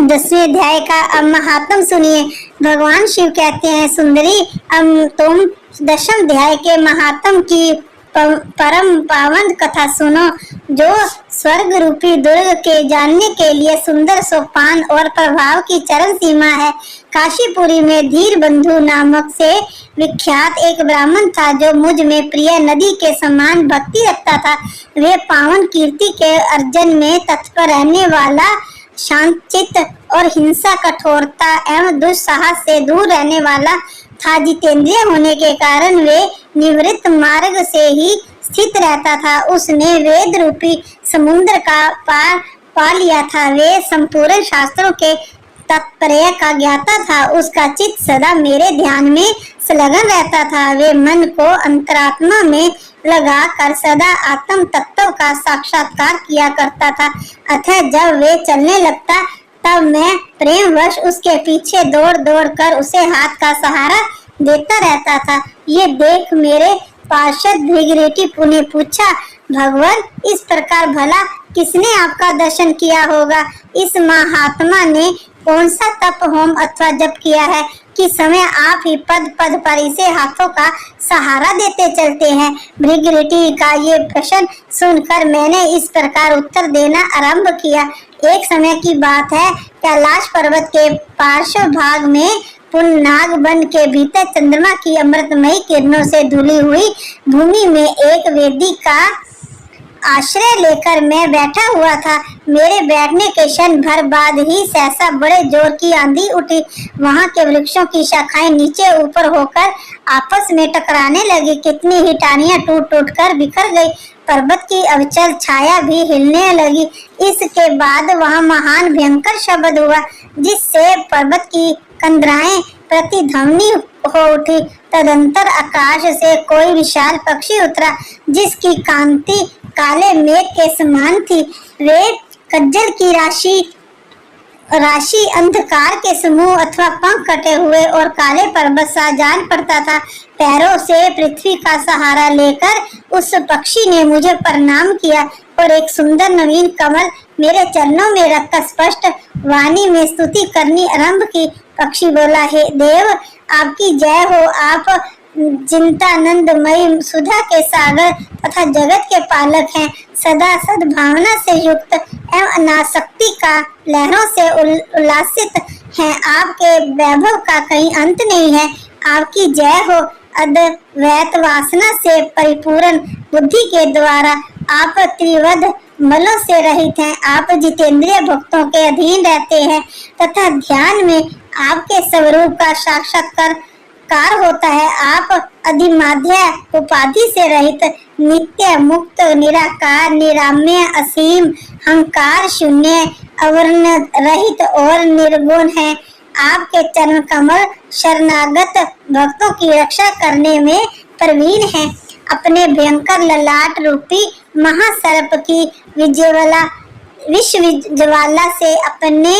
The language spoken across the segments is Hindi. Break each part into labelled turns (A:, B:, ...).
A: 10वें अध्याय का अब महात्म सुनिए। भगवान शिव कहते हैं, सुंदरी अब तुम 10वें अध्याय के महात्म की परम पावन कथा सुनो, जो स्वर्ग रूपी दुर्ग के जानने के लिए सुंदर सोपान और प्रभाव की चरम सीमा है। काशीपुरी में धीर बंधु नामक से विख्यात एक ब्राह्मण था, जो मुझ में प्रिय नदी के समान भक्ति रखता था। वे पावन कीर्ति के अर्जन में तत्पर रहने वाला, शांतचित्त और हिंसा, कठोरता एवं दुस्साहस से दूर रहने वाला था। जितेंद्रिय होने के कारण वे निवृत्त मार्ग से ही स्थित रहता था। उसने वेद रूपी समुद्र का पार पा लिया था। वे संपूर्ण शास्त्रों के तात्पर्य का ज्ञाता था। उसका चित्त सदा मेरे ध्यान में संलग्न रहता था। वे मन को अंतरात्मा में लगा कर सदा आत्म तत्व का साक्षात्कार किया करता था। अतः जब वे चलने लगता तब मैं प्रेमवश उसके पीछे दौड़ दौड़ कर उसे हाथ का सहारा देता रहता था। ये देख मेरे पार्षद भृगुरीटी ने पूछा, भगवान इस प्रकार भला किसने आपका दर्शन किया होगा? इस महात्मा ने कौन सा तप होम अथवा जप किया है कि समय आप ही पद पद पर इसे हाथों का सहारा देते चलते हैं? भृगुरीटी का ये प्रश्न सुनकर मैंने इस प्रकार उत्तर देना आरंभ किया। एक समय की बात है, कैलाश पर्वत के पार्श्व भाग में पुन्नाग वन के भीतर चंद्रमा की अमृतमयी किरणों से धुली हुई भूमि में एक वेदी का आश्रय लेकर मैं बैठा हुआ था। मेरे बैठने के क्षण भर बाद ही सहसा बड़े जोर की आंधी उठी। वहां के वृक्षों की शाखाएं नीचे ऊपर होकर आपस में टकराने लगी। कितनी ही टहनियां टूट टूट कर बिखर गई। पर्वत की अविचल छाया भी हिलने लगी। इसके बाद वहां महान भयंकर शब्द हुआ, जिससे पर्वत की कंदराएं प्रतिध्वनि हो उठी। तदंतर आकाश से कोई विशाल पक्षी उतरा, जिसकी कांति काले मेघ के समान थी। वे कज्जल की राशि अंधकार के समूह अथवा पंख कटे हुए और काले पर्वत सा जान पड़ता था। पैरों से पृथ्वी का सहारा लेकर उस पक्षी ने मुझे प्रणाम किया और एक सुंदर नवीन कमल मेरे चरणों में रखकर स्पष्ट वाणी में स्तुति करनी आरंभ की। पक्षी बोला, हे देव, आपकी जय हो। आप चिंतानंदमयी सुधा के सागर तथा जगत के पालक हैं। सदा सद्भावना से युक्त एवं अनासक्ति का लहरों से उल्लासित हैं। आपके वैभव का कहीं अंत नहीं है। आपकी जय हो। अद्वैत वासना से परिपूर्ण बुद्धि के द्वारा आप त्रिवध मलों से रहित हैं। आप जितेंद्रिय भक्तों के अधीन रहते हैं तथा ध्यान में आपके स्वरूप का साक्षात्कार होता है। आप अधिमाध्य उपाधि से रहित, नित्य मुक्त, निराकार, निराम्य, असीम, अहंकार शून्य, अवर्ण रहित और निर्गुण हैं। आपके चरण कमल शरणागत भक्तों की रक्षा करने में प्रवीण हैं। अपने भयंकर ललाट रूपी महासर्प की विश्व ज्वाला से अपने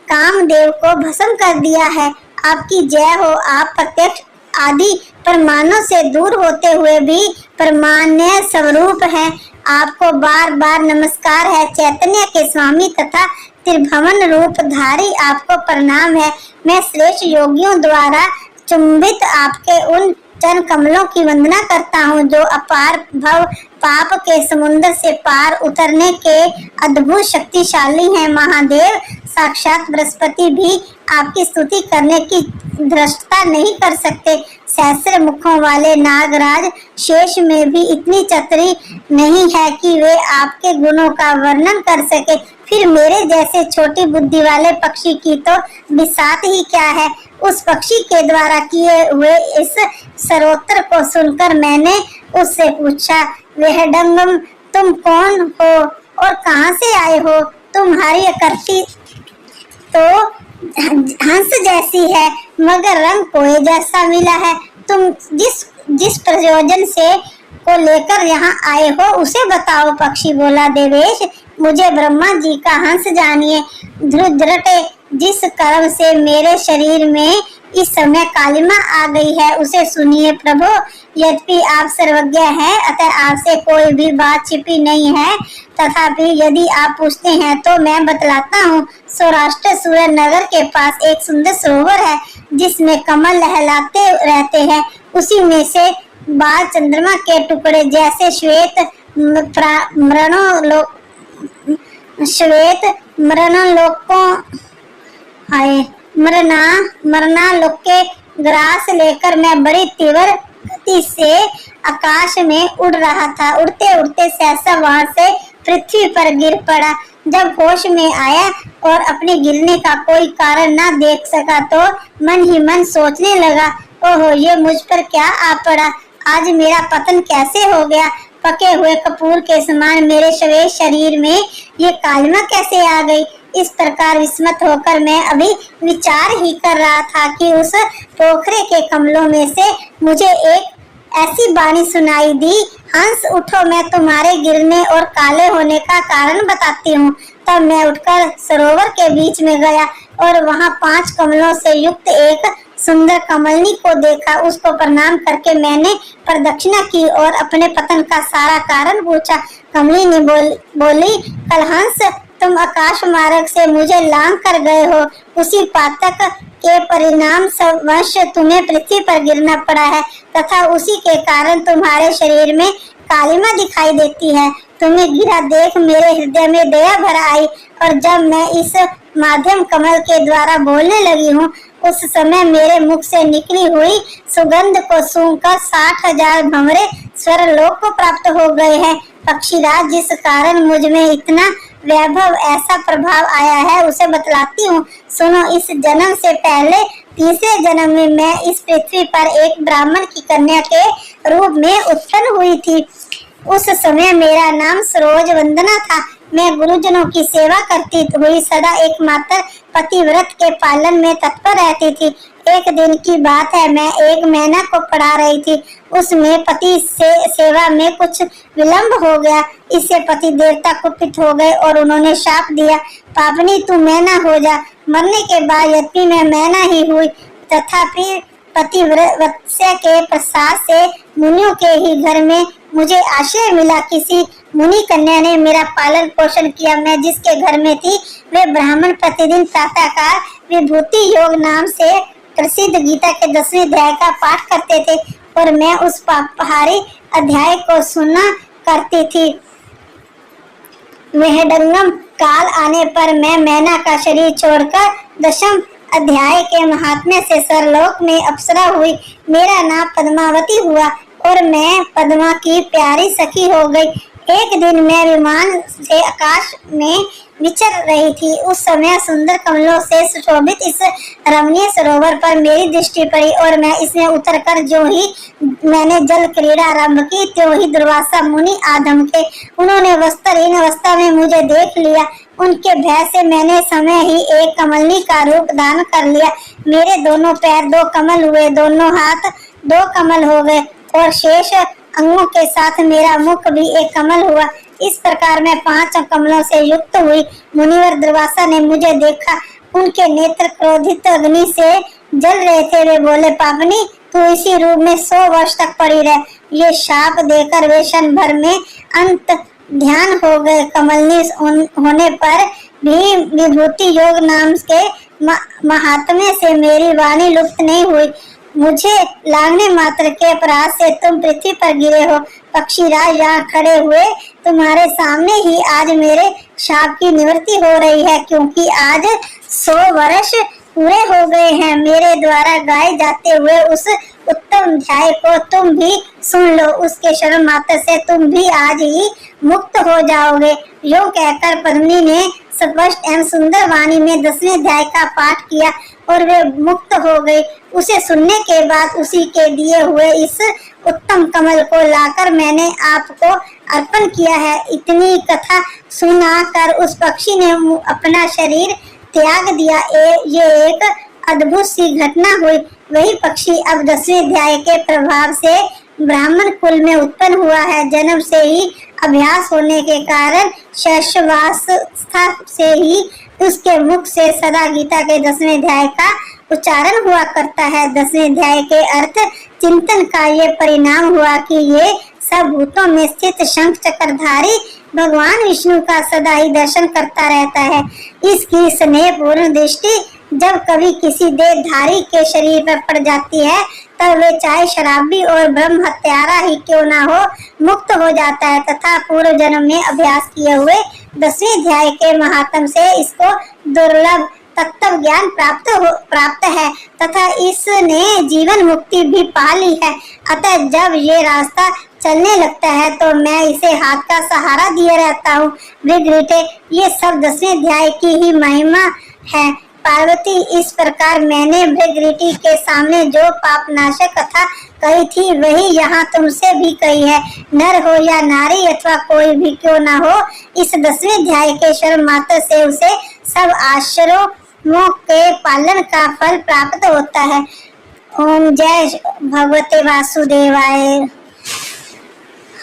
A: कामदेव को भस्म कर दिया है। आपकी जय हो। आप प्रत्यक्ष आदि प्रमाणों से दूर होते हुए भी परमान्य स्वरूप हैं। आपको बार बार नमस्कार है। चैतन्य के स्वामी तथा त्रिभुवन रूप धारी आपको प्रणाम है। मैं श्रेष्ठ योगियों द्वारा चुंबित आपके उन चरण कमलों की वंदना करता हूँ, जो अपार भव पाप के समुद्र से पार उतरने के अद्भुत शक्तिशाली हैं। महादेव साक्षात बृहस्पति भी आपकी स्तुति करने की धृष्टता नहीं कर सकते। सहस्र मुखों वाले नागराज शेष में भी इतनी चतुरी नहीं है कि वे आपके गुणों का वर्णन कर सके। फिर मेरे जैसे छोटी बुद्धि वाले पक्षी की तो बिसात ही क्या है। उस पक्षी के द्वारा किए हुए इस सरोत्र को सुनकर मैंने उससे पूछा, वेहडंगम, तुम कौन हो और कहाँ से आए हो? तुम्हारी आकृति तो हंस जैसी है, मगर रंग कोए जैसा मिला है। तुम जिस प्रयोजन से को लेकर यहाँ आए हो उसे बताओ। पक्षी बोला, देवेश, मुझे ब्रह्मा जी का हंस जानिए। ध्रुव जिस कर्म से मेरे शरीर में इस समय कालिमा आ गई है उसे सुनिए प्रभु। यद्यपि आप सर्वज्ञ हैं, अतः आपसे कोई भी बात छिपी नहीं है, तथापि यदि आप पूछते हैं तो मैं बतलाता हूँ। सौराष्ट्र सूर्य नगर के पास एक सुंदर सरोवर है जिसमें कमल लहलाते रहते हैं। उसी में से बाल चंद्रमा के टुकड़े जैसे श्वेत मरना लोक के ग्रास लेकर मैं बड़ी तीव्र गति से आकाश में उड़ रहा था। उड़ते उड़ते सहसा वहां से पृथ्वी पर गिर पड़ा। जब होश में आया और अपने गिरने का कोई कारण न देख सका तो मन ही मन सोचने लगा, ओहो, ये मुझ पर क्या आ पड़ा। आज मेरा पतन कैसे हो गया। पके हुए कपूर के समान मेरे शरीर में ये कालिमा कैसे आ गई। इस प्रकार विस्मित होकर मैं अभी विचार ही कर रहा था कि उस पोखरे के कमलों में से मुझे एक ऐसी वाणी सुनाई दी, हंस उठो, मैं तुम्हारे गिरने और काले होने का कारण बताती हूँ। तब मैं उठकर सरोवर के बीच में गया और वहाँ 5 कमलों से युक्त एक सुंदर कमलनी को देखा। उसको प्रणाम करके मैंने प्रदक्षिणा की और अपने पतन का सारा कारण पूछा। कमलिनी बोली, कलहंस, तुम आकाश मार्ग से मुझे लांग कर गए हो। उसी पातक के परिणाम वश तुम्हें पृथ्वी पर गिरना पड़ा है तथा उसी के कारण तुम्हारे शरीर में कालिमा दिखाई देती है। तुम्हें गिरा देख मेरे हृदय में दया भर आई और जब मैं इस माध्यम कमल के द्वारा बोलने लगी हूँ उस समय मेरे मुख से निकली हुई सुगंध को सूंघकर 60,000 भंवरे स्वर्गलोक को प्राप्त हो गए हैं। पक्षीराज, जिस कारण मुझ में इतना वैभव, ऐसा प्रभाव आया है उसे बतलाती हूँ। सुनो, इस जन्म से पहले तीसरे जन्म में मैं इस पृथ्वी पर एक ब्राह्मण की कन्या के रूप में उत्पन्न हुई थी। उस समय मेरा नाम सरोज वंदना था। मैं गुरुजनों की सेवा करती हुई सदा एकमात्र पतिव्रत के पालन में तत्पर रहती थी। एक दिन की बात है, मैं एक मैना को पढ़ा रही थी। उसमें पति से सेवा में कुछ विलंब हो गया। इससे पति देवता कुपित हो गए और उन्होंने शाप दिया, पापनी तू मैना हो जा। मरने के बाद यद्यपि मैं मैना ही हुई, तथापि पतिव्रत्य के प्रसाद से मुनियों के ही घर में मुझे आश्रय मिला। किसी मुनि कन्या ने मेरा पालन पोषण किया। मैं जिसके घर में थी वे ब्राह्मण प्रतिदिन प्रातःकाल विभूति योग नाम से प्रसिद्ध गीता के 10वें अध्याय का पाठ करते थे और मैं उस पहाड़ी अध्याय को सुना करती थी। महडंगम काल आने पर मैं मैना का शरीर छोड़कर 10वें अध्याय के महात्म्य से सरलोक में अप्सरा हुई। मेरा नाम पद्मावती हुआ और मैं पद्मा की प्यारी सखी हो गई। एक दिन मैं विमान से आकाश में विचर रही थी। उस समय सुंदर कमलों से सुशोभित इस रमणीय सरोवर पर मेरी दृष्टि पड़ी और मैं इसमें उतरकर जो ही मैंने जल क्रीड़ा आरंभ की त्यों ही दुर्वासा मुनि आ धमके। उन्होंने वस्त्रहीन अवस्था में मुझे देख लिया। उनके भय से मैंने समय ही एक कमलनी का रूप धारण कर लिया। मेरे दोनों पैर 2 कमल हुए, दोनों हाथ 2 कमल हो गए और शेष अंगों के साथ मेरा मुख भी एक कमल हुआ। इस प्रकार मैं 5 कमलों से युक्त हुई। मुनिवर दुर्वासा ने मुझे देखा। उनके नेत्र क्रोधित अग्नि से जल रहे थे। वे बोले, पापनी, तू इसी रूप में 100 वर्ष तक पड़ी रह। ये शाप देकर वे क्षण भर में अंत ध्यान हो गए। कमलनी होने पर भी विभूति योग नाम के महात्म्य से मेरी वाणी लुप्त नहीं हुई। मुझे लागने मात्र के अपराध से तुम पृथ्वी पर गिरे हो। पक्षीराज, यहाँ खड़े हुए तुम्हारे सामने ही आज मेरे शाप की निवृत्ति हो रही है, क्योंकि आज 100 वर्ष पूरे हो गए हैं। मेरे द्वारा गाए जाते हुए उस उत्तम अध्याय को तुम भी सुन लो। उसके श्रवण मात्र से तुम भी आज ही मुक्त हो जाओगे। यूं कहकर पद्मिनी ने स्पष्ट एवं सुंदर वाणी में 10वें अध्याय का पाठ किया और वे मुक्त हो गई। उसे सुनने के बाद उसी के दिए हुए इस उत्तम कमल को लाकर मैंने आपको अर्पण किया है। इतनी कथा सुनाकर उस पक्षी ने अपना शरीर त्याग दिया। ये एक अद्भुत सी घटना हुई। वही पक्षी अब 10वें अध्याय के प्रभाव से ब्राह्मण कुल में उत्पन्न हुआ है। जन्म से ही अभ्यास होने के कारण शैशवावस्था से ही उसके मुख से सदा गीता के 10वें अध्याय का उच्चारण हुआ करता है। 10वें अध्याय के अर्थ चिंतन का ये परिणाम हुआ कि ये सब भूतों में स्थित शंख चक्रधारी भगवान विष्णु का सदा ही दर्शन करता रहता है। इसकी स्नेहपूर्ण दृष्टि जब कभी किसी देहधारी के शरीर पर पड़ जाती है तब वे चाहे शराबी और ब्रह्म हत्यारा ही क्यों ना हो, मुक्त हो जाता है तथा पूर्व जन्म में अभ्यास किए हुए 10वें अध्याय के महात्म से इसको दुर्लभ तत्व ज्ञान प्राप्त है तथा इसने जीवन मुक्ति भी पा ली है। अतः जब ये रास्ता चलने लगता है तो मैं इसे हाथ का सहारा दिए रहता हूँ। भृगुरीटे, ये सब 10वें अध्याय की ही महिमा है। पार्वती, इस प्रकार मैंने भृगुरीटी के सामने जो पापनाशक कथा कही थी वही यहाँ तुमसे भी कही है। नर हो या नारी अथवा कोई भी क्यों ना हो, इस 10वें अध्याय के श्रवण मात्र से उसे सब आश्रमों के पालन का फल प्राप्त होता है। ओम जय भगवते वासुदेवाय।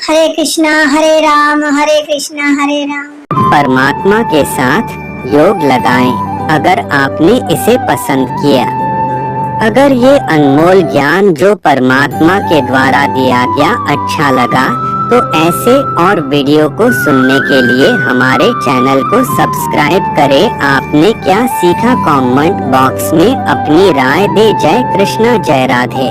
A: हरे कृष्णा हरे राम हरे राम।
B: परमात्मा के साथ योग लगाएं अगर आपने इसे पसंद किया। अगर ये अनमोल ज्ञान जो परमात्मा के द्वारा दिया गया अच्छा लगा तो ऐसे और वीडियो को सुनने के लिए हमारे चैनल को सब्सक्राइब करें। आपने क्या सीखा कमेंट बॉक्स में अपनी राय दे। जय कृष्ण जय राधे।